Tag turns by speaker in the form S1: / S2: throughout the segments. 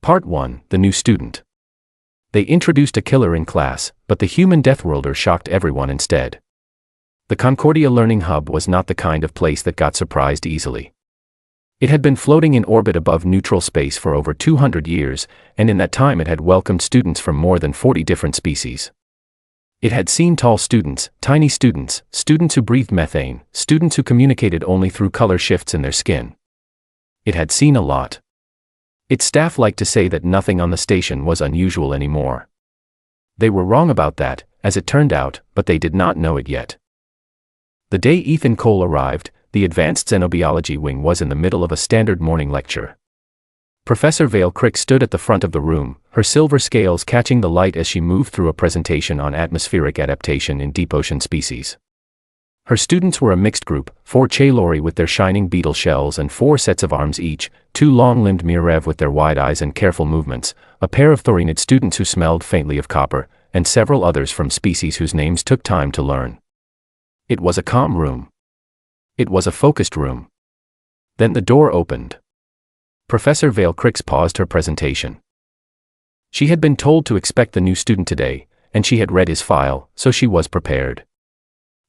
S1: Part 1: The New Student. They introduced a killer in class, but the human Deathworlder shocked everyone instead. The Concordia Learning Hub was not the kind of place that got surprised easily. It had been floating in orbit above neutral space for over 200 years, and in that time it had welcomed students from more than 40 different species. It had seen tall students, tiny students, students who breathed methane, students who communicated only through color shifts in their skin. It had seen a lot. Its staff liked to say that nothing on the station was unusual anymore. They were wrong about that, as it turned out, but they did not know it yet. The day Ethan Cole arrived, the Advanced Xenobiology Wing was in the middle of a standard morning lecture. Professor Vale Crick stood at the front of the room, her silver scales catching the light as she moved through a presentation on atmospheric adaptation in deep ocean species. Her students were a mixed group, 4 Chalori with their shining beetle shells and 4 sets of arms each, 2 long-limbed Mirev with their wide eyes and careful movements, a pair of Thorinid students who smelled faintly of copper, and several others from species whose names took time to learn. It was a calm room. It was a focused room. Then the door opened. Professor Vale Crick paused her presentation. She had been told to expect the new student today, and she had read his file, so she was prepared.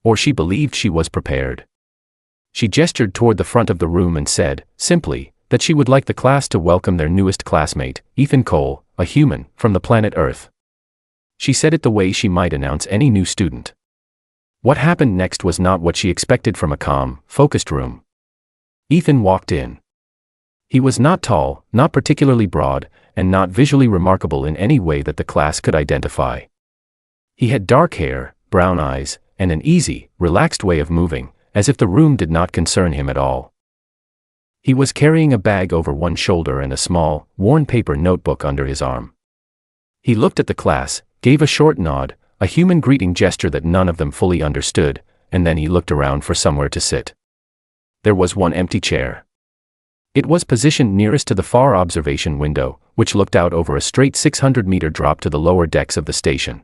S1: Or she believed she was prepared. She gestured toward the front of the room and said, simply, that she would like the class to welcome their newest classmate, Ethan Cole, a human, from the planet Earth. She said it the way she might announce any new student. What happened next was not what she expected from a calm, focused room. Ethan walked in. He was not tall, not particularly broad, and not visually remarkable in any way that the class could identify. He had dark hair, brown eyes, and an easy, relaxed way of moving, as if the room did not concern him at all. He was carrying a bag over one shoulder and a small, worn paper notebook under his arm. He looked at the class, gave a short nod, a human greeting gesture that none of them fully understood, and then he looked around for somewhere to sit. There was one empty chair. It was positioned nearest to the far observation window, which looked out over a straight 600-meter drop to the lower decks of the station.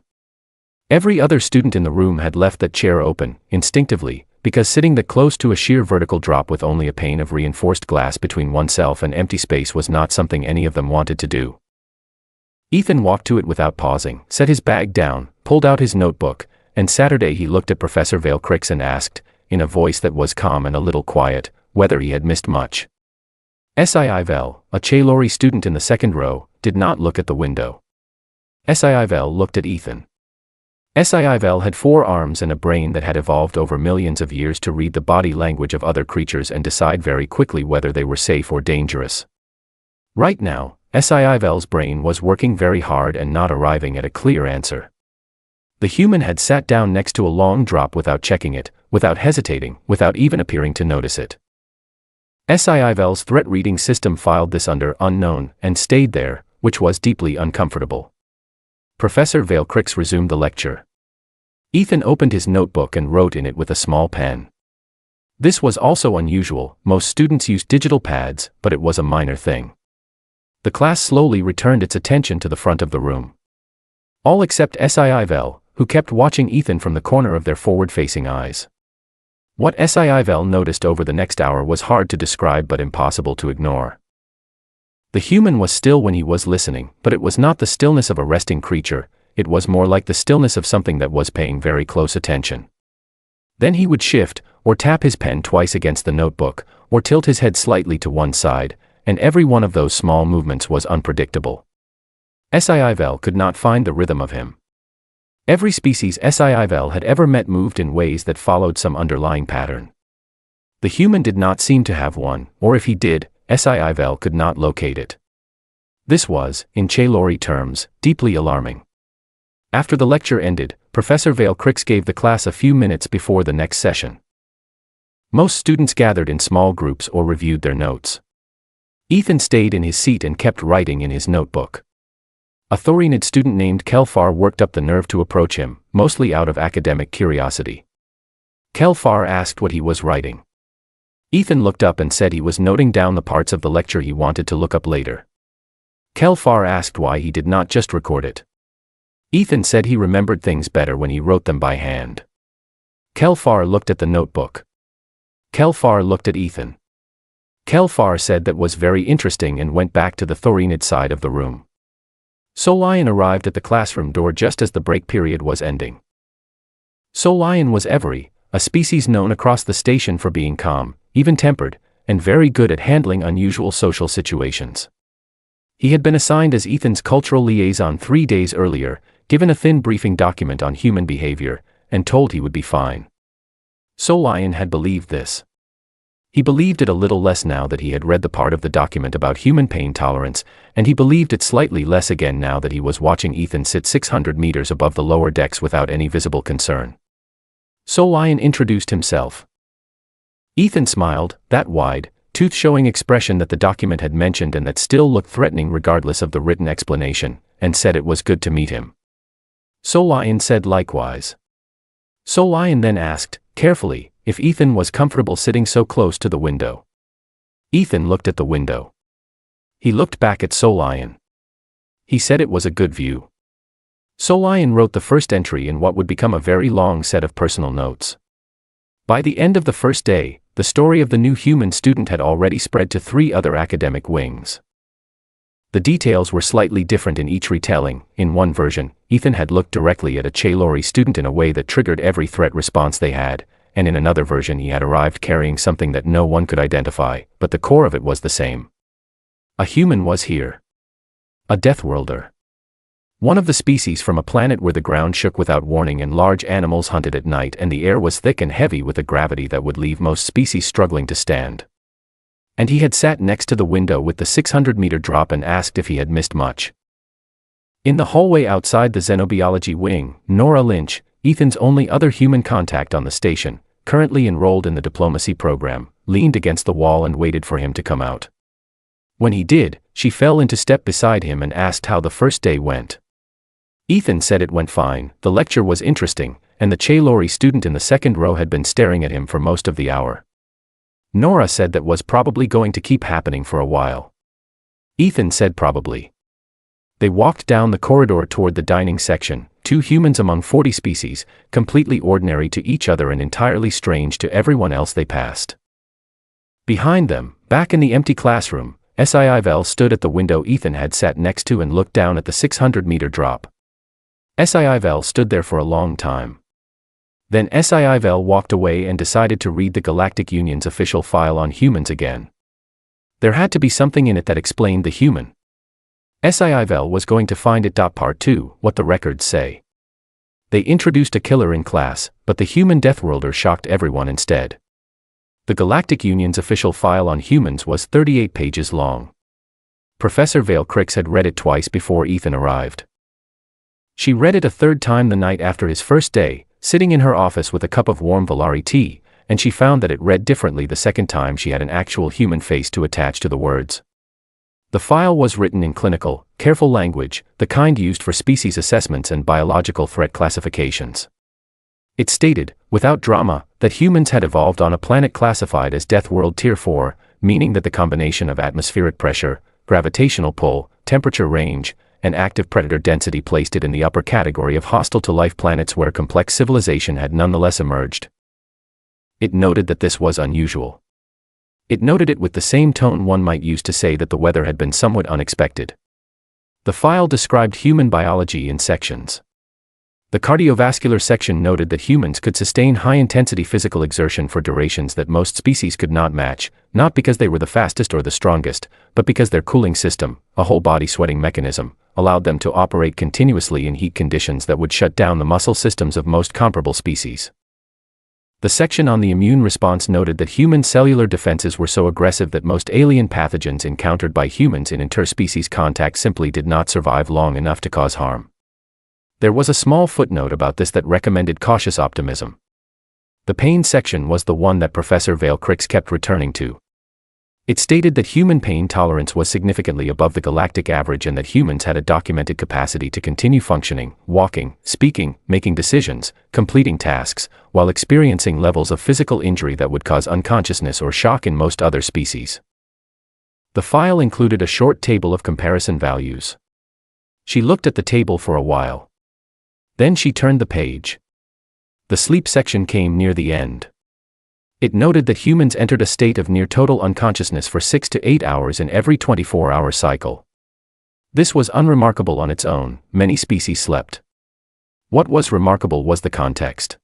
S1: Every other student in the room had left that chair open, instinctively, because sitting that close to a sheer vertical drop with only a pane of reinforced glass between oneself and empty space was not something any of them wanted to do. Ethan walked to it without pausing, set his bag down, pulled out his notebook, and Saturday he looked at Professor Vale Crick and asked, in a voice that was calm and a little quiet, whether he had missed much. Sci-fi Vel, a Chalori student in the second row, did not look at the window. Sci-fi Vel looked at Ethan. Sci-fi Vel had 4 arms and a brain that had evolved over millions of years to read the body language of other creatures and decide very quickly whether they were safe or dangerous. Right now, Sci-fi Vel's brain was working very hard and not arriving at a clear answer. The human had sat down next to a long drop without checking it, without hesitating, without even appearing to notice it. Sci-fi Vel's threat reading system filed this under unknown and stayed there, which was deeply uncomfortable. Professor Vale Crick resumed the lecture. Ethan opened his notebook and wrote in it with a small pen. This was also unusual. Most students used digital pads, but it was a minor thing. The class slowly returned its attention to the front of the room. All except Sci-fi Vel, who kept watching Ethan from the corner of their forward-facing eyes. What Sci-fi Vel noticed over the next hour was hard to describe but impossible to ignore. The human was still when he was listening, but it was not the stillness of a resting creature, it was more like the stillness of something that was paying very close attention. Then he would shift, or tap his pen twice against the notebook, or tilt his head slightly to one side, and every one of those small movements was unpredictable. Sci-fi Vel could not find the rhythm of him. Every species Sci-fi Vel had ever met moved in ways that followed some underlying pattern. The human did not seem to have one, or if he did, Sci-fi Vel could not locate it. This was, in Chalori terms, deeply alarming. After the lecture ended, Professor Vale Crick gave the class a few minutes before the next session. Most students gathered in small groups or reviewed their notes. Ethan stayed in his seat and kept writing in his notebook. A Thorinid student named Kelfar worked up the nerve to approach him, mostly out of academic curiosity. Kelfar asked what he was writing. Ethan looked up and said he was noting down the parts of the lecture he wanted to look up later. Kelfar asked why he did not just record it. Ethan said he remembered things better when he wrote them by hand. Kelfar looked at the notebook. Kelfar looked at Ethan. Kelfar said that was very interesting and went back to the Thorinid side of the room. Solion arrived at the classroom door just as the break period was ending. Solion was Every, a species known across the station for being calm, even-tempered, and very good at handling unusual social situations. He had been assigned as Ethan's cultural liaison 3 days earlier, given a thin briefing document on human behavior, and told he would be fine. Solion had believed this. He believed it a little less now that he had read the part of the document about human pain tolerance, and he believed it slightly less again now that he was watching Ethan sit 600 meters above the lower decks without any visible concern. Solion introduced himself. Ethan smiled, that wide, tooth-showing expression that the document had mentioned and that still looked threatening regardless of the written explanation, and said it was good to meet him. Solion said likewise. Solion then asked, carefully, if Ethan was comfortable sitting so close to the window. Ethan looked at the window. He looked back at Solion. He said it was a good view. Solion wrote the first entry in what would become a very long set of personal notes. By the end of the first day, the story of the new human student had already spread to 3 other academic wings. The details were slightly different in each retelling. In one version, Ethan had looked directly at a Chalori student in a way that triggered every threat response they had, and in another version he had arrived carrying something that no one could identify, but the core of it was the same. A human was here. A Deathworlder. One of the species from a planet where the ground shook without warning and large animals hunted at night and the air was thick and heavy with a gravity that would leave most species struggling to stand. And he had sat next to the window with the 600-meter drop and asked if he had missed much. In the hallway outside the Xenobiology wing, Nora Lynch, Ethan's only other human contact on the station, currently enrolled in the diplomacy program, leaned against the wall and waited for him to come out. When he did, she fell into step beside him and asked how the first day went. Ethan said it went fine, the lecture was interesting, and the Chalori student in the second row had been staring at him for most of the hour. Nora said that was probably going to keep happening for a while. Ethan said probably. They walked down the corridor toward the dining section, 2 humans among 40 species, completely ordinary to each other and entirely strange to everyone else they passed. Behind them, back in the empty classroom, SI-Vel stood at the window Ethan had sat next to and looked down at the 600-meter drop. SI-Vel stood there for a long time. Then SI-Vel walked away and decided to read the Galactic Union's official file on humans again. There had to be something in it that explained the human. SI-Vel was going to find it. Part 2, what the records say. They introduced a killer in class, but the human Deathworlder shocked everyone instead. The Galactic Union's official file on humans was 38 pages long. Professor Vale Crix had read it twice before Ethan arrived. She read it a third time the night after his first day, sitting in her office with a cup of warm Valari tea, and she found that it read differently the second time she had an actual human face to attach to the words. The file was written in clinical, careful language, the kind used for species assessments and biological threat classifications. It stated, without drama, that humans had evolved on a planet classified as Death World Tier 4, meaning that the combination of atmospheric pressure, gravitational pull, temperature range, and active predator density placed it in the upper category of hostile-to-life planets where complex civilization had nonetheless emerged. It noted that this was unusual. It noted it with the same tone one might use to say that the weather had been somewhat unexpected. The file described human biology in sections. The cardiovascular section noted that humans could sustain high-intensity physical exertion for durations that most species could not match, not because they were the fastest or the strongest, but because their cooling system, a whole-body sweating mechanism, allowed them to operate continuously in heat conditions that would shut down the muscle systems of most comparable species. The section on the immune response noted that human cellular defenses were so aggressive that most alien pathogens encountered by humans in interspecies contact simply did not survive long enough to cause harm. There was a small footnote about this that recommended cautious optimism. The pain section was the one that Professor Vale Crix kept returning to. It stated that human pain tolerance was significantly above the galactic average and that humans had a documented capacity to continue functioning, walking, speaking, making decisions, completing tasks, while experiencing levels of physical injury that would cause unconsciousness or shock in most other species. The file included a short table of comparison values. She looked at the table for a while. Then she turned the page. The sleep section came near the end. It noted that humans entered a state of near total unconsciousness for 6 to 8 hours in every 24-hour cycle. This was unremarkable on its own, many species slept. What was remarkable was the context.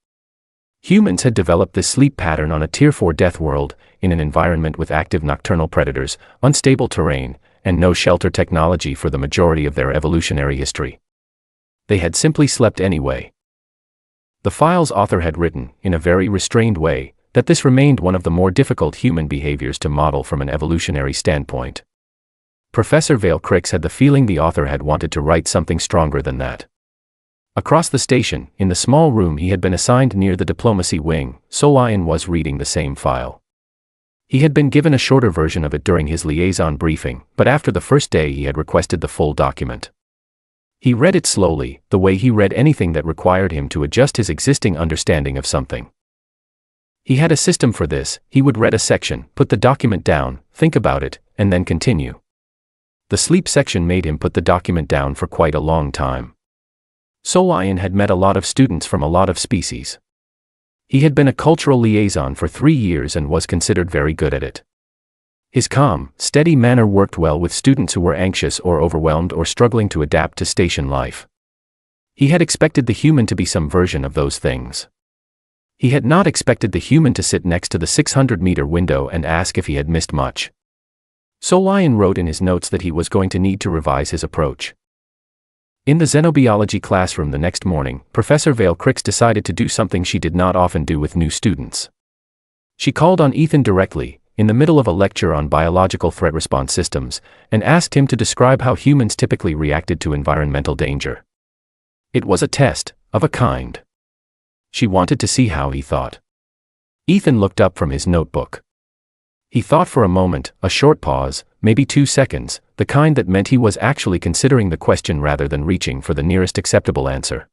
S1: Humans had developed this sleep pattern on a Tier 4 death world, in an environment with active nocturnal predators, unstable terrain, and no shelter technology for the majority of their evolutionary history. They had simply slept anyway. The file's author had written, in a very restrained way, that this remained one of the more difficult human behaviors to model from an evolutionary standpoint. Professor Vale Crix had the feeling the author had wanted to write something stronger than that. Across the station, in the small room he had been assigned near the diplomacy wing, Solian was reading the same file. He had been given a shorter version of it during his liaison briefing, but after the first day he had requested the full document. He read it slowly, the way he read anything that required him to adjust his existing understanding of something. He had a system for this. He would read a section, put the document down, think about it, and then continue. The sleep section made him put the document down for quite a long time. Solian had met a lot of students from a lot of species. He had been a cultural liaison for 3 years and was considered very good at it. His calm, steady manner worked well with students who were anxious or overwhelmed or struggling to adapt to station life. He had expected the human to be some version of those things. He had not expected the human to sit next to the 600-meter window and ask if he had missed much. Solian wrote in his notes that he was going to need to revise his approach. In the xenobiology classroom the next morning, Professor Vale Crix decided to do something she did not often do with new students. She called on Ethan directly, in the middle of a lecture on biological threat response systems, and asked him to describe how humans typically reacted to environmental danger. It was a test, of a kind. She wanted to see how he thought. Ethan looked up from his notebook. He thought for a moment, a short pause, maybe 2 seconds, the kind that meant he was actually considering the question rather than reaching for the nearest acceptable answer.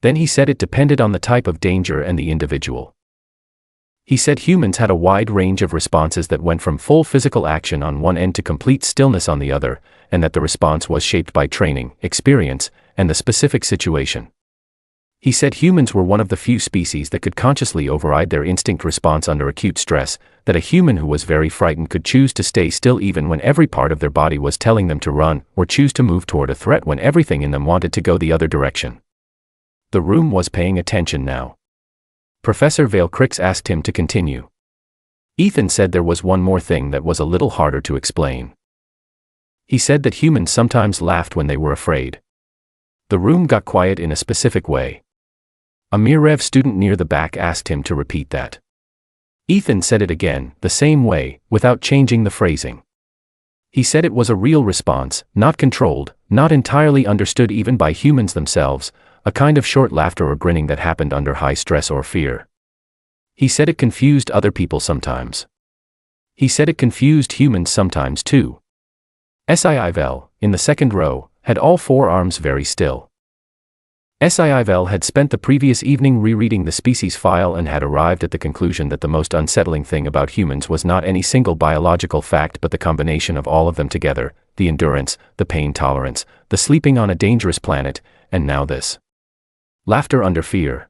S1: Then he said it depended on the type of danger and the individual. He said humans had a wide range of responses that went from full physical action on one end to complete stillness on the other, and that the response was shaped by training, experience, and the specific situation. He said humans were one of the few species that could consciously override their instinct response under acute stress, that a human who was very frightened could choose to stay still even when every part of their body was telling them to run, or choose to move toward a threat when everything in them wanted to go the other direction. The room was paying attention now. Professor Vale Crix asked him to continue. Ethan said there was one more thing that was a little harder to explain. He said that humans sometimes laughed when they were afraid. The room got quiet in a specific way. A Mirev student near the back asked him to repeat that. Ethan said it again, the same way, without changing the phrasing. He said it was a real response, not controlled, not entirely understood even by humans themselves, a kind of short laughter or grinning that happened under high stress or fear. He said it confused other people sometimes. He said it confused humans sometimes too. Sci-Vel, in the second row, had all 4 arms very still. Sci-Vel had spent the previous evening rereading the species file and had arrived at the conclusion that the most unsettling thing about humans was not any single biological fact but the combination of all of them together, the endurance, the pain tolerance, the sleeping on a dangerous planet, and now this. Laughter under fear.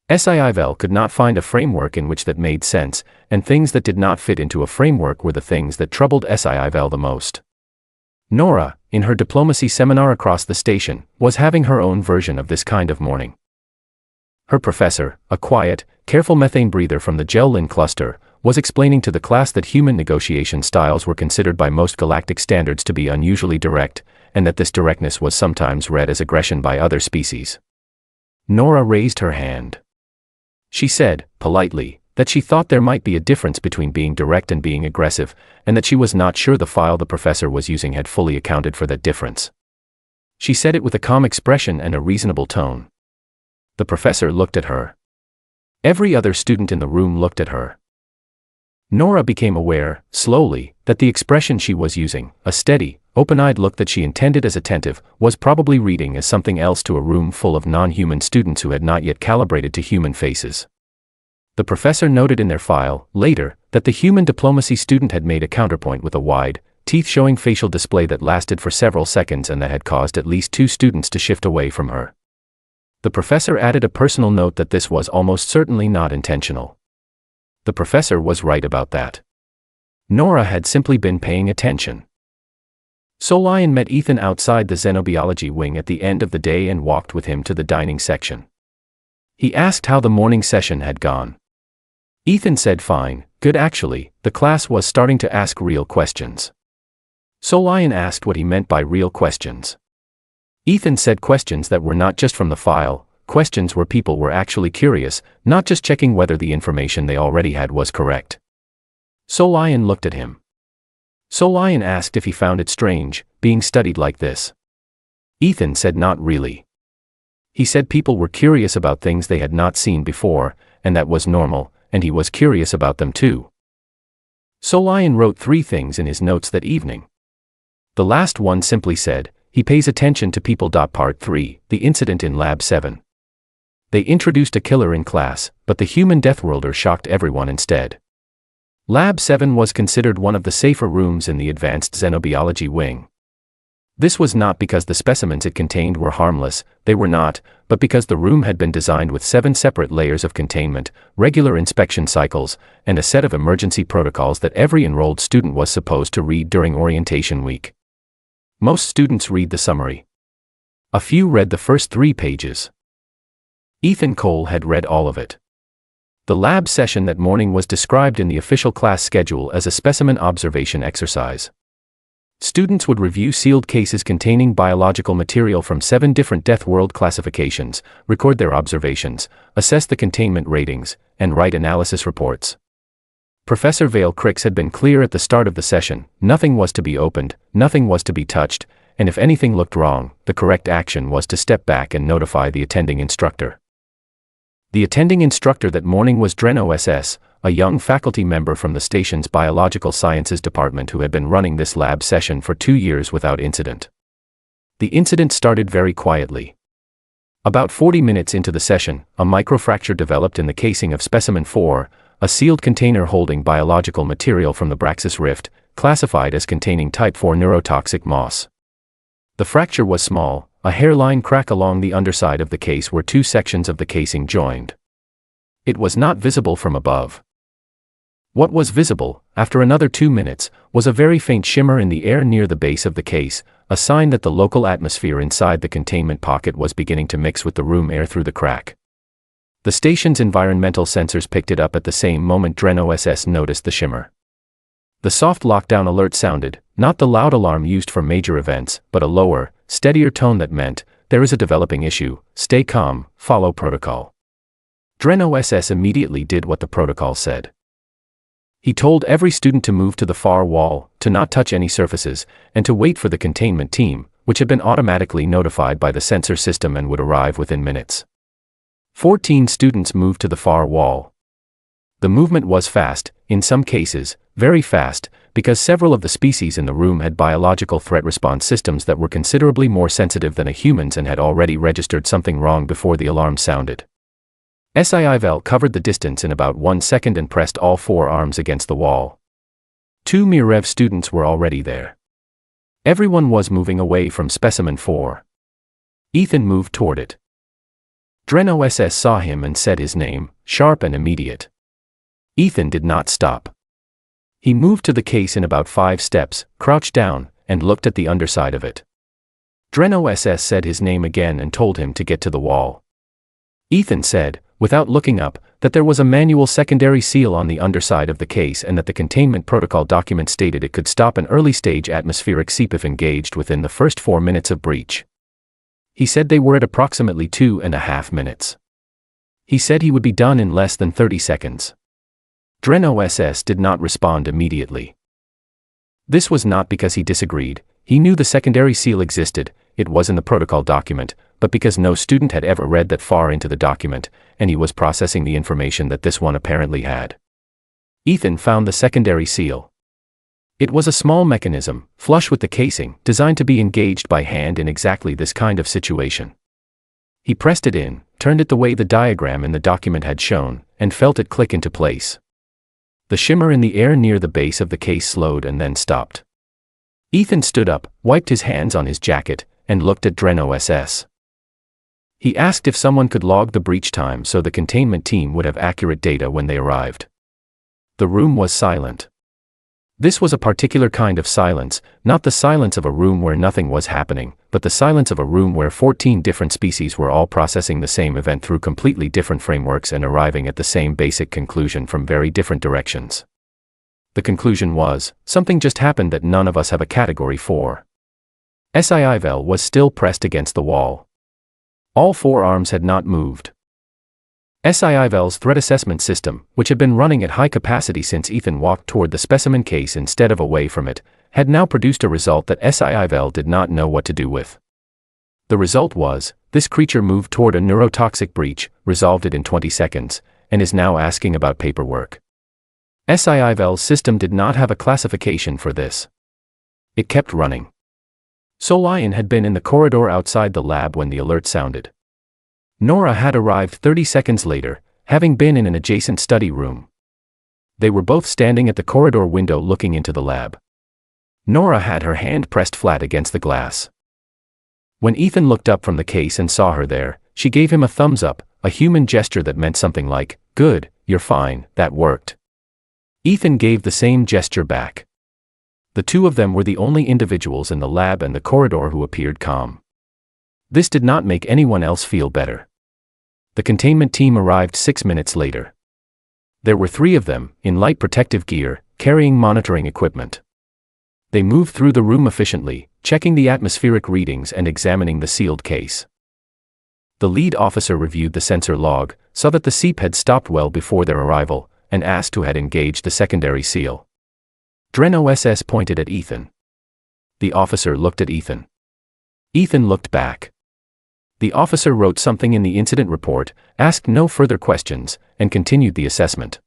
S1: Sci-Vel could not find a framework in which that made sense, and things that did not fit into a framework were the things that troubled Sci-Vel the most. Nora, in her diplomacy seminar across the station, was having her own version of this kind of morning. Her professor, a quiet, careful methane breather from the Gel-Lin cluster, was explaining to the class that human negotiation styles were considered by most galactic standards to be unusually direct, and that this directness was sometimes read as aggression by other species. Nora raised her hand. She said, politely, that she thought there might be a difference between being direct and being aggressive, and that she was not sure the file the professor was using had fully accounted for that difference. She said it with a calm expression and a reasonable tone. The professor looked at her. Every other student in the room looked at her. Nora became aware, slowly, that the expression she was using, a steady, open-eyed look that she intended as attentive, was probably reading as something else to a room full of non-human students who had not yet calibrated to human faces. The professor noted in their file, later, that the human diplomacy student had made a counterpoint with a wide, teeth-showing facial display that lasted for several seconds and that had caused at least 2 students to shift away from her. The professor added a personal note that this was almost certainly not intentional. The professor was right about that. Nora had simply been paying attention. Solion met Ethan outside the xenobiology wing at the end of the day and walked with him to the dining section. He asked how the morning session had gone. Ethan said fine, good actually. The class was starting to ask real questions. Solion asked what he meant by real questions. Ethan said questions that were not just from the file, questions where people were actually curious, not just checking whether the information they already had was correct. Solion looked at him. Solion asked if he found it strange, being studied like this. Ethan said not really. He said people were curious about things they had not seen before, and that was normal, and he was curious about them too. Solion wrote 3 things in his notes that evening. The last one simply said, he pays attention to people. Part 3, the incident in Lab 7. They introduced a killer in class, but the human Deathworlder shocked everyone instead. Lab 7 was considered one of the safer rooms in the advanced xenobiology wing. This was not because the specimens it contained were harmless, they were not, but because the room had been designed with 7 separate layers of containment, regular inspection cycles, and a set of emergency protocols that every enrolled student was supposed to read during orientation week. Most students read the summary. A few read the first 3 pages. Ethan Cole had read all of it. The lab session that morning was described in the official class schedule as a specimen observation exercise. Students would review sealed cases containing biological material from 7 different Deathworld classifications, record their observations, assess the containment ratings, and write analysis reports. Professor Vale Cricks had been clear at the start of the session: nothing was to be opened, nothing was to be touched, and if anything looked wrong, the correct action was to step back and notify the attending instructor. The attending instructor that morning was Dreno SS, a young faculty member from the station's biological sciences department who had been running this lab session for 2 years without incident. The incident started very quietly. About 40 minutes into the session, a microfracture developed in the casing of specimen 4, a sealed container holding biological material from the Braxis Rift, classified as containing type 4 neurotoxic moss. The fracture was small, a hairline crack along the underside of the case where 2 sections of the casing joined. It was not visible from above. What was visible, after another 2 minutes, was a very faint shimmer in the air near the base of the case, a sign that the local atmosphere inside the containment pocket was beginning to mix with the room air through the crack. The station's environmental sensors picked it up at the same moment Dreno SS noticed the shimmer. The soft lockdown alert sounded, not the loud alarm used for major events, but a lower, steadier tone that meant, there is a developing issue, stay calm, follow protocol. Dreno SS immediately did what the protocol said. He told every student to move to the far wall, to not touch any surfaces, and to wait for the containment team, which had been automatically notified by the sensor system and would arrive within minutes. 14 students moved to the far wall. The movement was fast, in some cases, very fast, because several of the species in the room had biological threat response systems that were considerably more sensitive than a human's and had already registered something wrong before the alarm sounded. SIIVEL covered the distance in about 1 second and pressed all 4 arms against the wall. 2 Mirev students were already there. Everyone was moving away from specimen 4. Ethan moved toward it. Dreno SS saw him and said his name, sharp and immediate. Ethan did not stop. He moved to the case in about 5 steps, crouched down, and looked at the underside of it. Dreno SS said his name again and told him to get to the wall. Ethan said, without looking up, that there was a manual secondary seal on the underside of the case and that the containment protocol document stated it could stop an early-stage atmospheric seep if engaged within the first 4 minutes of breach. He said they were at approximately 2.5 minutes. He said he would be done in less than 30 seconds. Dreno SS did not respond immediately. This was not because he disagreed, he knew the secondary seal existed, it was in the protocol document, but because no student had ever read that far into the document, and he was processing the information that this one apparently had. Ethan found the secondary seal. It was a small mechanism, flush with the casing, designed to be engaged by hand in exactly this kind of situation. He pressed it in, turned it the way the diagram in the document had shown, and felt it click into place. The shimmer in the air near the base of the case slowed and then stopped. Ethan stood up, wiped his hands on his jacket, and looked at Dreno SS. He asked if someone could log the breach time so the containment team would have accurate data when they arrived. The room was silent. This was a particular kind of silence, not the silence of a room where nothing was happening, but the silence of a room where 14 different species were all processing the same event through completely different frameworks and arriving at the same basic conclusion from very different directions. The conclusion was, something just happened that none of us have a category for. HFY was still pressed against the wall. All 4 arms had not moved. HFY's threat assessment system, which had been running at high capacity since Ethan walked toward the specimen case instead of away from it, had now produced a result that HFY did not know what to do with. The result was, this creature moved toward a neurotoxic breach, resolved it in 20 seconds, and is now asking about paperwork. HFY's system did not have a classification for this. It kept running. Solion had been in the corridor outside the lab when the alert sounded. Nora had arrived 30 seconds later, having been in an adjacent study room. They were both standing at the corridor window looking into the lab. Nora had her hand pressed flat against the glass. When Ethan looked up from the case and saw her there, she gave him a thumbs up, a human gesture that meant something like, "Good, you're fine, that worked." Ethan gave the same gesture back. The two of them were the only individuals in the lab and the corridor who appeared calm. This did not make anyone else feel better. The containment team arrived 6 minutes later. There were 3 of them, in light protective gear, carrying monitoring equipment. They moved through the room efficiently, checking the atmospheric readings and examining the sealed case. The lead officer reviewed the sensor log, saw that the seep had stopped well before their arrival, and asked who had engaged the secondary seal. Dren OSS pointed at Ethan. The officer looked at Ethan. Ethan looked back. The officer wrote something in the incident report, asked no further questions, and continued the assessment.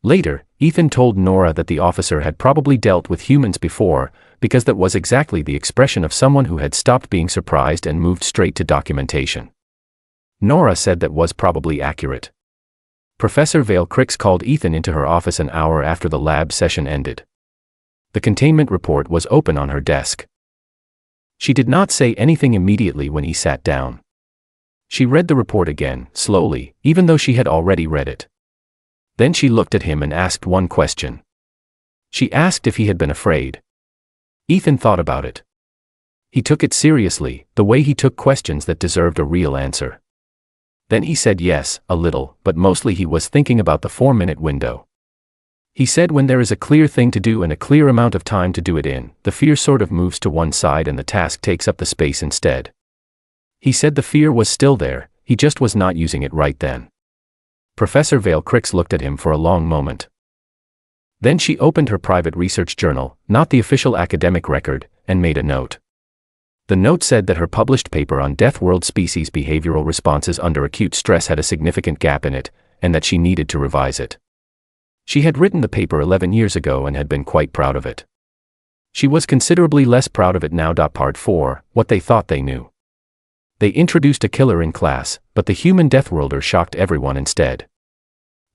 S1: Later, Ethan told Nora that the officer had probably dealt with humans before, because that was exactly the expression of someone who had stopped being surprised and moved straight to documentation. Nora said that was probably accurate. Professor Vale Crix called Ethan into her office an hour after the lab session ended. The containment report was open on her desk. She did not say anything immediately when he sat down. She read the report again, slowly, even though she had already read it. Then she looked at him and asked one question. She asked if he had been afraid. Ethan thought about it. He took it seriously, the way he took questions that deserved a real answer. Then he said yes, a little, but mostly he was thinking about the 4-minute window. He said when there is a clear thing to do and a clear amount of time to do it in, the fear sort of moves to one side and the task takes up the space instead. He said the fear was still there, he just was not using it right then. Professor Vale Crix looked at him for a long moment. Then she opened her private research journal, not the official academic record, and made a note. The note said that her published paper on Deathworld species behavioral responses under acute stress had a significant gap in it, and that she needed to revise it. She had written the paper 11 years ago and had been quite proud of it. She was considerably less proud of it now. Part 4, what they thought they knew. They introduced a killer in class, but the human Deathworlder shocked everyone instead.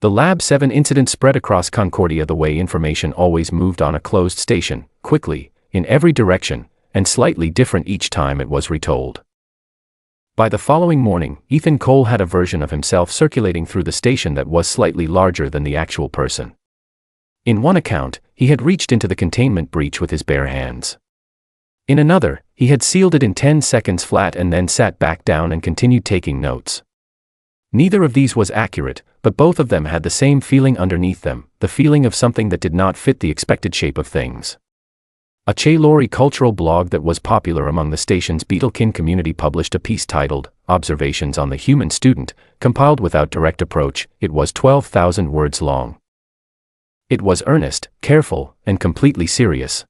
S1: The Lab 7 incident spread across Concordia the way information always moved on a closed station, quickly, in every direction, and slightly different each time it was retold. By the following morning, Ethan Cole had a version of himself circulating through the station that was slightly larger than the actual person. In one account, he had reached into the containment breach with his bare hands. In another, he had sealed it in 10 seconds flat and then sat back down and continued taking notes. Neither of these was accurate, but both of them had the same feeling underneath them, the feeling of something that did not fit the expected shape of things. A Chaylori cultural blog that was popular among the station's Beetlekin community published a piece titled, Observations on the Human Student, compiled without direct approach. It was 12,000 words long. It was earnest, careful, and completely serious.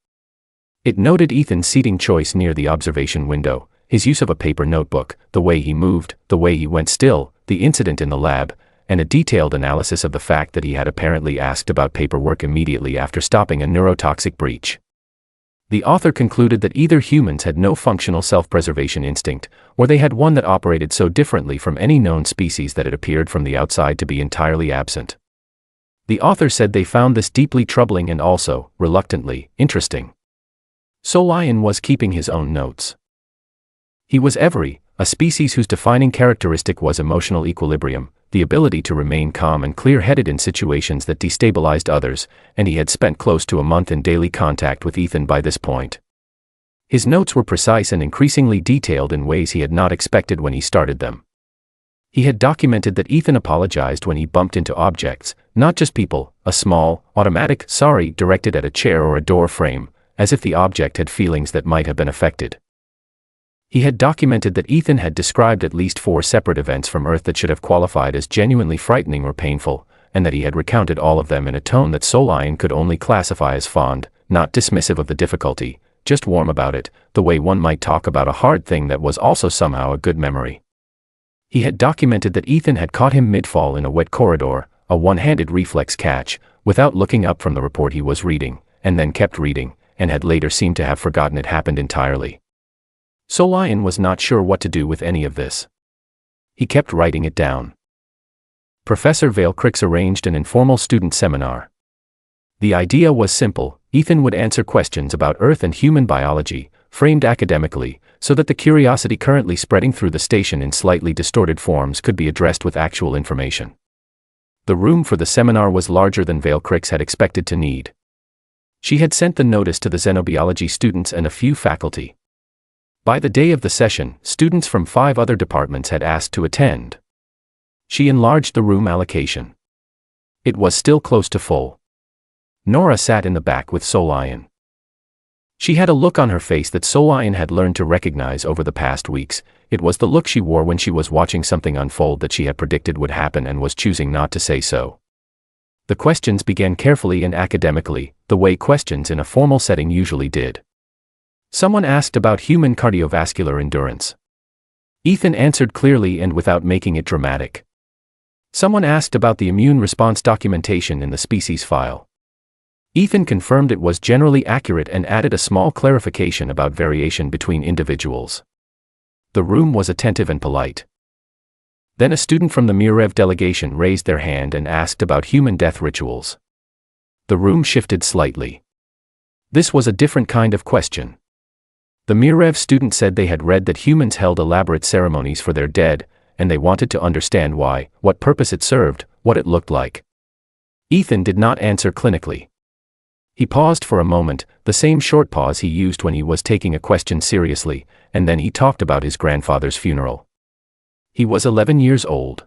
S1: It noted Ethan's seating choice near the observation window, his use of a paper notebook, the way he moved, the way he went still, the incident in the lab, and a detailed analysis of the fact that he had apparently asked about paperwork immediately after stopping a neurotoxic breach. The author concluded that either humans had no functional self-preservation instinct, or they had one that operated so differently from any known species that it appeared from the outside to be entirely absent. The author said they found this deeply troubling and also, reluctantly, interesting. Solion was keeping his own notes. He was Every, a species whose defining characteristic was emotional equilibrium, the ability to remain calm and clear-headed in situations that destabilized others, and he had spent close to a month in daily contact with Ethan by this point. His notes were precise and increasingly detailed in ways he had not expected when he started them. He had documented that Ethan apologized when he bumped into objects, not just people, a small, automatic sorry directed at a chair or a door frame, as if the object had feelings that might have been affected. He had documented that Ethan had described at least 4 separate events from Earth that should have qualified as genuinely frightening or painful, and that he had recounted all of them in a tone that Solion could only classify as fond, not dismissive of the difficulty, just warm about it, the way one might talk about a hard thing that was also somehow a good memory. He had documented that Ethan had caught him mid-fall in a wet corridor, a one-handed reflex catch, without looking up from the report he was reading, and then kept reading, and had later seemed to have forgotten it happened entirely. Solion was not sure what to do with any of this. He kept writing it down. Professor Vale Crix arranged an informal student seminar. The idea was simple: Ethan would answer questions about Earth and human biology, framed academically, so that the curiosity currently spreading through the station in slightly distorted forms could be addressed with actual information. The room for the seminar was larger than Vale Crix had expected to need. She had sent the notice to the xenobiology students and a few faculty. By the day of the session, students from 5 other departments had asked to attend. She enlarged the room allocation. It was still close to full. Nora sat in the back with Solion. She had a look on her face that Solion had learned to recognize over the past weeks. It was the look she wore when she was watching something unfold that she had predicted would happen and was choosing not to say so. The questions began carefully and academically, the way questions in a formal setting usually did. Someone asked about human cardiovascular endurance. Ethan answered clearly and without making it dramatic. Someone asked about the immune response documentation in the species file. Ethan confirmed it was generally accurate and added a small clarification about variation between individuals. The room was attentive and polite. Then a student from the Mirev delegation raised their hand and asked about human death rituals. The room shifted slightly. This was a different kind of question. The Mirev student said they had read that humans held elaborate ceremonies for their dead, and they wanted to understand why, what purpose it served, what it looked like. Ethan did not answer clinically. He paused for a moment, the same short pause he used when he was taking a question seriously, and then he talked about his grandfather's funeral. He was 11 years old.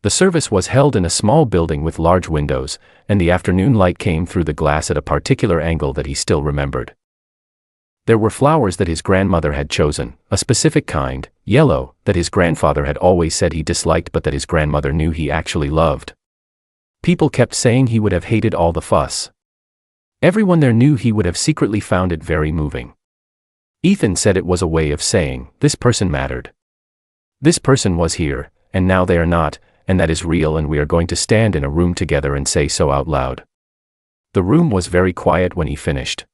S1: The service was held in a small building with large windows, and the afternoon light came through the glass at a particular angle that he still remembered. There were flowers that his grandmother had chosen, a specific kind, yellow, that his grandfather had always said he disliked but that his grandmother knew he actually loved. People kept saying he would have hated all the fuss. Everyone there knew he would have secretly found it very moving. Ethan said it was a way of saying, this person mattered. This person was here, and now they are not, and that is real, and we are going to stand in a room together and say so out loud. The room was very quiet when he finished.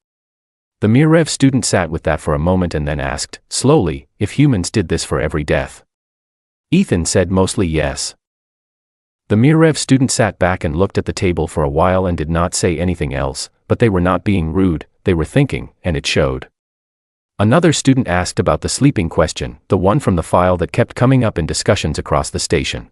S1: The Mirev student sat with that for a moment and then asked, slowly, if humans did this for every death. Ethan said mostly yes. The Mirev student sat back and looked at the table for a while and did not say anything else, but they were not being rude, they were thinking, and it showed. Another student asked about the sleeping question, the one from the file that kept coming up in discussions across the station.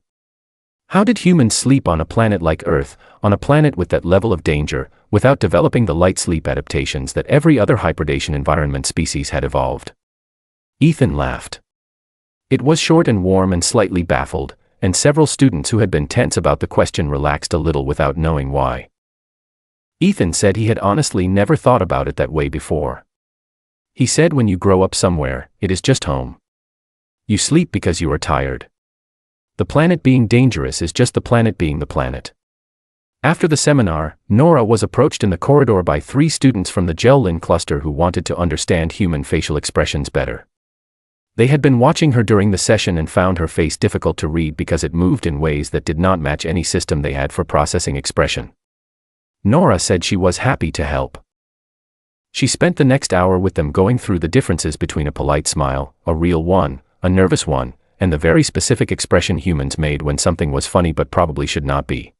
S1: How did humans sleep on a planet like Earth, on a planet with that level of danger, without developing the light sleep adaptations that every other hybridation environment species had evolved? Ethan laughed. It was short and warm and slightly baffled, and several students who had been tense about the question relaxed a little without knowing why. Ethan said he had honestly never thought about it that way before. He said when you grow up somewhere, it is just home. You sleep because you are tired. The planet being dangerous is just the planet being the planet. After the seminar, Nora was approached in the corridor by 3 students from the Gel-Lin cluster who wanted to understand human facial expressions better. They had been watching her during the session and found her face difficult to read because it moved in ways that did not match any system they had for processing expression. Nora said she was happy to help. She spent the next hour with them going through the differences between a polite smile, a real one, a nervous one, and the very specific expression humans made when something was funny but probably should not be.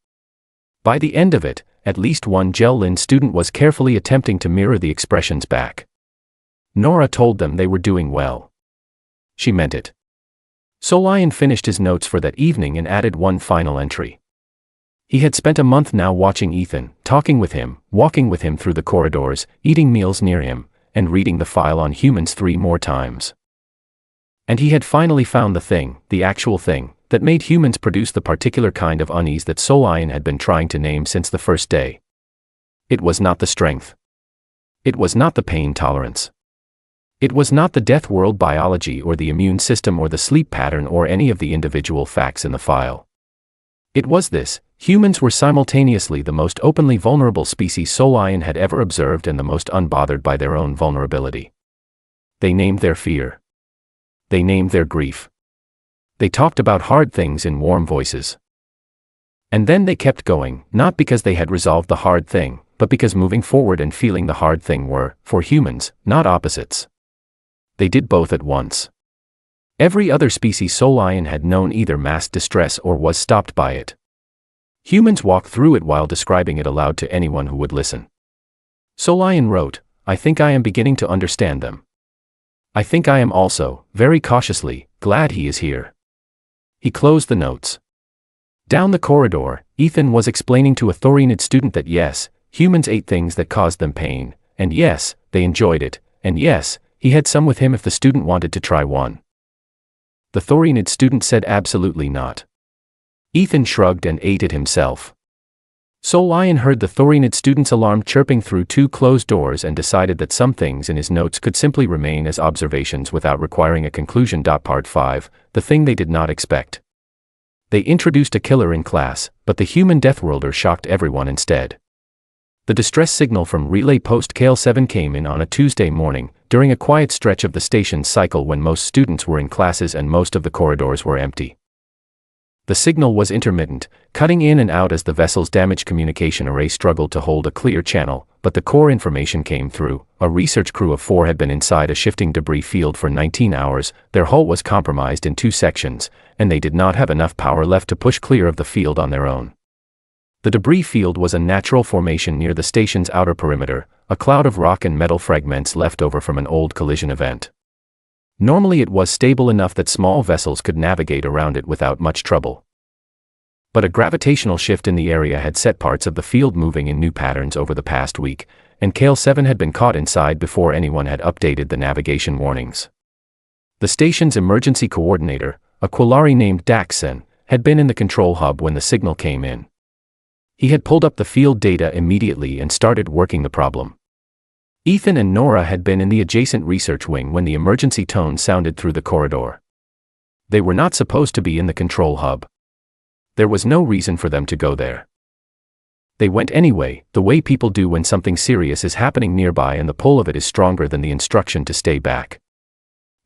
S1: By the end of it, at least one Gel-Lin student was carefully attempting to mirror the expressions back. Nora told them they were doing well. She meant it. Solion finished his notes for that evening and added one final entry. He had spent a month now watching Ethan, talking with him, walking with him through the corridors, eating meals near him, and reading the file on humans 3 more times. And he had finally found the thing, the actual thing, that made humans produce the particular kind of unease that Solion had been trying to name since the first day. It was not the strength. It was not the pain tolerance. It was not the death world biology or the immune system or the sleep pattern or any of the individual facts in the file. It was this: humans were simultaneously the most openly vulnerable species Solion had ever observed and the most unbothered by their own vulnerability. They named their fear. They named their grief. They talked about hard things in warm voices. And then they kept going, not because they had resolved the hard thing, but because moving forward and feeling the hard thing were, for humans, not opposites. They did both at once. Every other species Solion had known either masked distress or was stopped by it. Humans walked through it while describing it aloud to anyone who would listen. Solion wrote, "I think I am beginning to understand them. I think I am also, very cautiously, glad he is here." He closed the notes. Down the corridor, Ethan was explaining to a Thorinid student that yes, humans ate things that caused them pain, and yes, they enjoyed it, and yes, he had some with him if the student wanted to try one. The Thorinid student said absolutely not. Ethan shrugged and ate it himself. Solion heard the Thorinid student's alarm chirping through 2 closed doors and decided that some things in his notes could simply remain as observations without requiring a conclusion. Part 5, the thing they did not expect. They introduced a killer in class, but the human Deathworlder shocked everyone instead. The distress signal from Relay Post Kale 7 came in on a Tuesday morning, during a quiet stretch of the station's cycle when most students were in classes and most of the corridors were empty. The signal was intermittent, cutting in and out as the vessel's damaged communication array struggled to hold a clear channel, but the core information came through. A research crew of 4 had been inside a shifting debris field for 19 hours, their hull was compromised in 2 sections, and they did not have enough power left to push clear of the field on their own. The debris field was a natural formation near the station's outer perimeter, a cloud of rock and metal fragments left over from an old collision event. Normally it was stable enough that small vessels could navigate around it without much trouble. But a gravitational shift in the area had set parts of the field moving in new patterns over the past week, and Kale 7 had been caught inside before anyone had updated the navigation warnings. The station's emergency coordinator, a Quillari named Daxon, had been in the control hub when the signal came in. He had pulled up the field data immediately and started working the problem. Ethan and Nora had been in the adjacent research wing when the emergency tone sounded through the corridor. They were not supposed to be in the control hub. There was no reason for them to go there. They went anyway, the way people do when something serious is happening nearby and the pull of it is stronger than the instruction to stay back.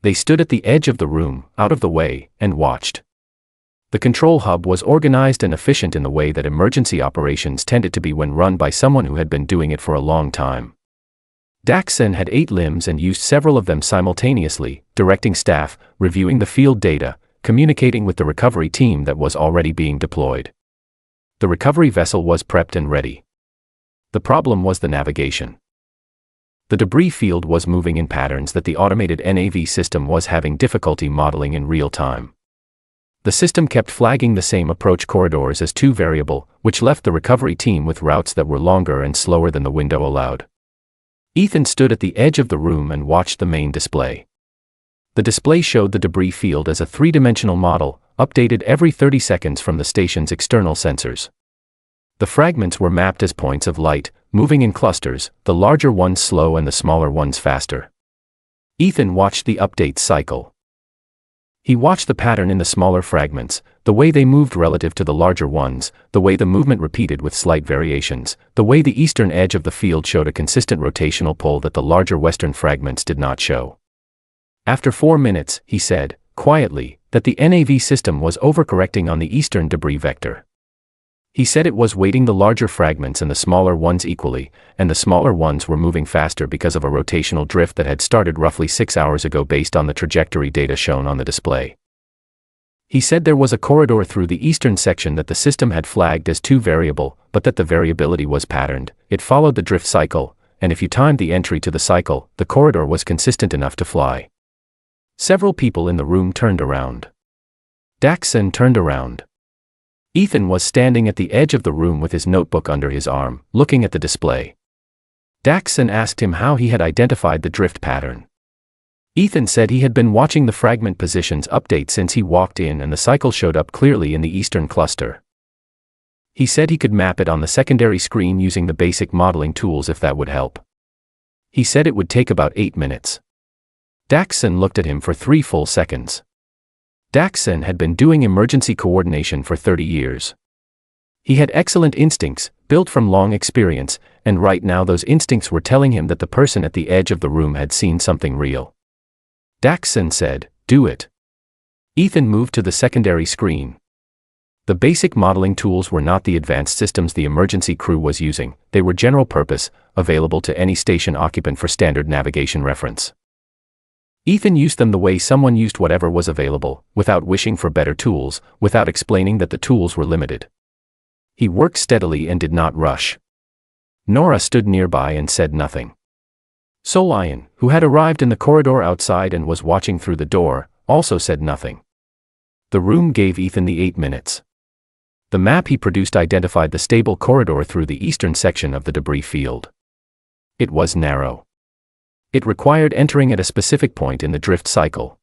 S1: They stood at the edge of the room, out of the way, and watched. The control hub was organized and efficient in the way that emergency operations tended to be when run by someone who had been doing it for a long time. Daxon had 8 limbs and used several of them simultaneously, directing staff, reviewing the field data, communicating with the recovery team that was already being deployed. The recovery vessel was prepped and ready. The problem was the navigation. The debris field was moving in patterns that the automated NAV system was having difficulty modeling in real time. The system kept flagging the same approach corridors as too variable, which left the recovery team with routes that were longer and slower than the window allowed. Ethan stood at the edge of the room and watched the main display. The display showed the debris field as a 3-dimensional model, updated every 30 seconds from the station's external sensors. The fragments were mapped as points of light, moving in clusters, the larger ones slow and the smaller ones faster. Ethan watched the update cycle. He watched the pattern in the smaller fragments, the way they moved relative to the larger ones, the way the movement repeated with slight variations, the way the eastern edge of the field showed a consistent rotational pull that the larger western fragments did not show. After 4 minutes, he said, quietly, that the NAV system was overcorrecting on the eastern debris vector. He said it was weighting the larger fragments and the smaller ones equally, and the smaller ones were moving faster because of a rotational drift that had started roughly 6 hours ago based on the trajectory data shown on the display. He said there was a corridor through the eastern section that the system had flagged as too variable, but that the variability was patterned, it followed the drift cycle, and if you timed the entry to the cycle, the corridor was consistent enough to fly. Several people in the room turned around. Daxon turned around. Ethan was standing at the edge of the room with his notebook under his arm, looking at the display. Daxon asked him how he had identified the drift pattern. Ethan said he had been watching the fragment positions update since he walked in and the cycle showed up clearly in the eastern cluster. He said he could map it on the secondary screen using the basic modeling tools if that would help. He said it would take about 8 minutes. Daxon looked at him for 3 full seconds. Daxon had been doing emergency coordination for 30 years. He had excellent instincts, built from long experience, and right now those instincts were telling him that the person at the edge of the room had seen something real. Daxon said, "Do it." Ethan moved to the secondary screen. The basic modeling tools were not the advanced systems the emergency crew was using, they were general purpose, available to any station occupant for standard navigation reference. Ethan used them the way someone used whatever was available, without wishing for better tools, without explaining that the tools were limited. He worked steadily and did not rush. Nora stood nearby and said nothing. Solion, who had arrived in the corridor outside and was watching through the door, also said nothing. The room gave Ethan the 8 minutes. The map he produced identified the stable corridor through the eastern section of the debris field. It was narrow. It required entering at a specific point in the drift cycle.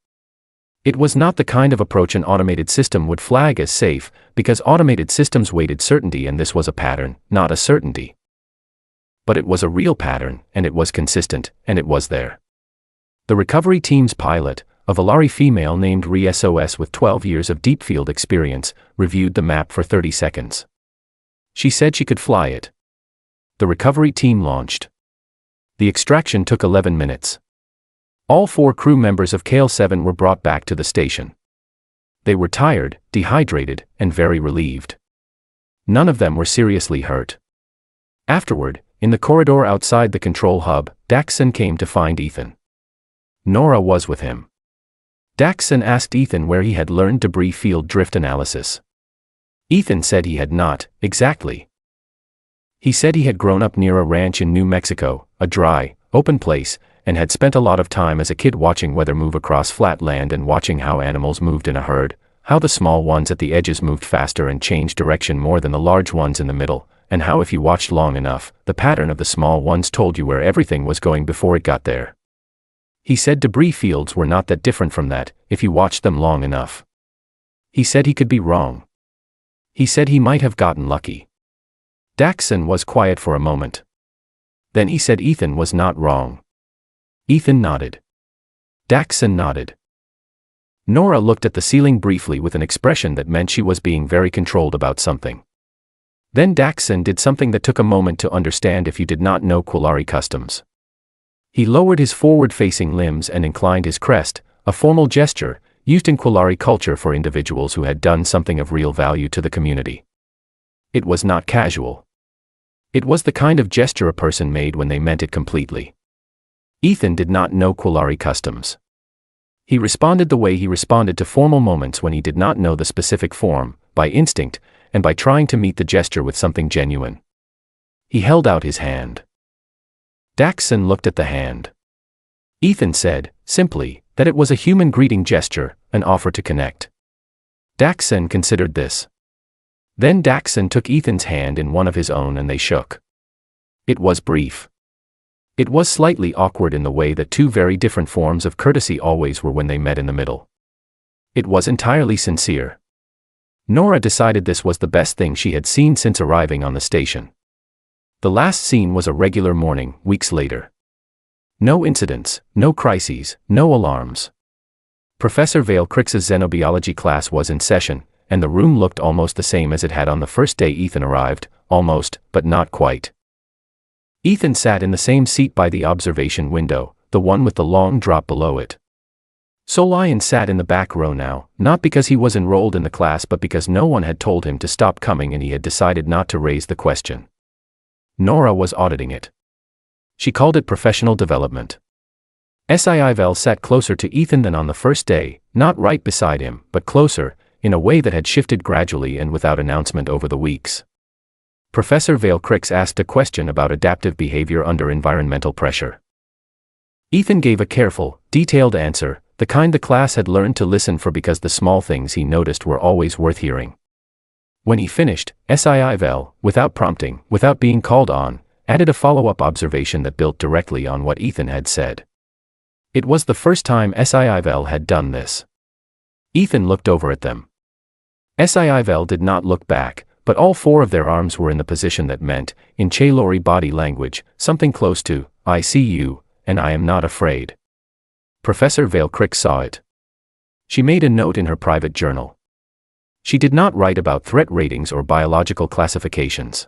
S1: It was not the kind of approach an automated system would flag as safe, because automated systems weighted certainty and this was a pattern, not a certainty. But it was a real pattern, and it was consistent, and it was there. The recovery team's pilot, a Valari female named Re-SOS with 12 years of deep field experience, reviewed the map for 30 seconds. She said she could fly it. The recovery team launched. The extraction took 11 minutes. All 4 crew members of Kale 7 were brought back to the station. They were tired, dehydrated, and very relieved. None of them were seriously hurt. Afterward, in the corridor outside the control hub, Daxon came to find Ethan. Nora was with him. Daxon asked Ethan where he had learned debris field drift analysis. Ethan said he had not, exactly. He said he had grown up near a ranch in New Mexico, a dry, open place, and had spent a lot of time as a kid watching weather move across flat land and watching how animals moved in a herd, how the small ones at the edges moved faster and changed direction more than the large ones in the middle, and how if you watched long enough, the pattern of the small ones told you where everything was going before it got there. He said debris fields were not that different from that, if you watched them long enough. He said he could be wrong. He said he might have gotten lucky. Daxon was quiet for a moment. Then he said Ethan was not wrong. Ethan nodded. Daxon nodded. Nora looked at the ceiling briefly with an expression that meant she was being very controlled about something. Then Daxon did something that took a moment to understand if you did not know Quillari customs. He lowered his forward-facing limbs and inclined his crest, a formal gesture, used in Quillari culture for individuals who had done something of real value to the community. It was not casual. It was the kind of gesture a person made when they meant it completely. Ethan did not know Quillari customs. He responded the way he responded to formal moments when he did not know the specific form, by instinct, and by trying to meet the gesture with something genuine. He held out his hand. Daxon looked at the hand. Ethan said, simply, that it was a human greeting gesture, an offer to connect. Daxon considered this. Then Daxon took Ethan's hand in one of his own and they shook. It was brief. It was slightly awkward in the way that 2 very different forms of courtesy always were when they met in the middle. It was entirely sincere. Nora decided this was the best thing she had seen since arriving on the station. The last scene was a regular morning, weeks later. No incidents, no crises, no alarms. Professor Vale Crick's xenobiology class was in session, and the room looked almost the same as it had on the first day Ethan arrived, almost, but not quite. Ethan sat in the same seat by the observation window, the one with the long drop below it. Solion sat in the back row now, not because he was enrolled in the class but because no one had told him to stop coming and he had decided not to raise the question. Nora was auditing it. She called it professional development. Val sat closer to Ethan than on the first day, not right beside him, but closer, in a way that had shifted gradually and without announcement over the weeks. Professor Vale Cricks asked a question about adaptive behavior under environmental pressure. Ethan gave a careful, detailed answer, The kind the class had learned to listen for because the small things he noticed were always worth hearing. When he finished, HFY, without prompting, without being called on, added a follow-up observation that built directly on what Ethan had said. It was the first time HFY had done this. Ethan looked over at them. HFY did not look back, but all four of their arms were in the position that meant, in Chalori body language, something close to, "I see you, and I am not afraid." Professor Vale Crick saw it. She made a note in her private journal. She did not write about threat ratings or biological classifications.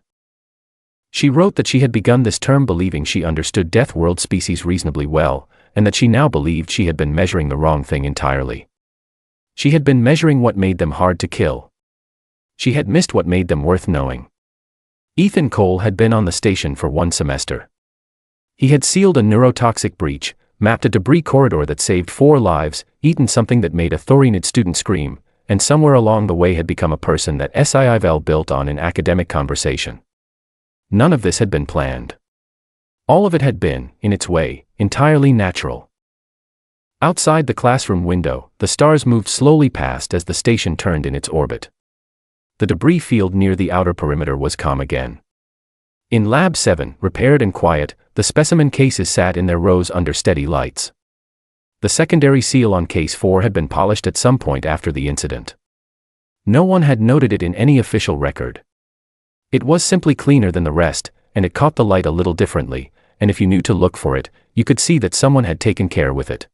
S1: She wrote that she had begun this term believing she understood Deathworld species reasonably well, and that she now believed she had been measuring the wrong thing entirely. She had been measuring what made them hard to kill. She had missed what made them worth knowing. Ethan Cole had been on the station for 1 semester. He had sealed a neurotoxic breach, mapped a debris corridor that saved 4 lives, eaten something that made a Thorinid student scream, and somewhere along the way had become a person that HFY built on in academic conversation. None of this had been planned. All of it had been, in its way, entirely natural. Outside the classroom window, the stars moved slowly past as the station turned in its orbit. The debris field near the outer perimeter was calm again. In Lab 7, repaired and quiet, the specimen cases sat in their rows under steady lights. The secondary seal on Case 4 had been polished at some point after the incident. No one had noted it in any official record. It was simply cleaner than the rest, and it caught the light a little differently, and if you knew to look for it, you could see that someone had taken care with it.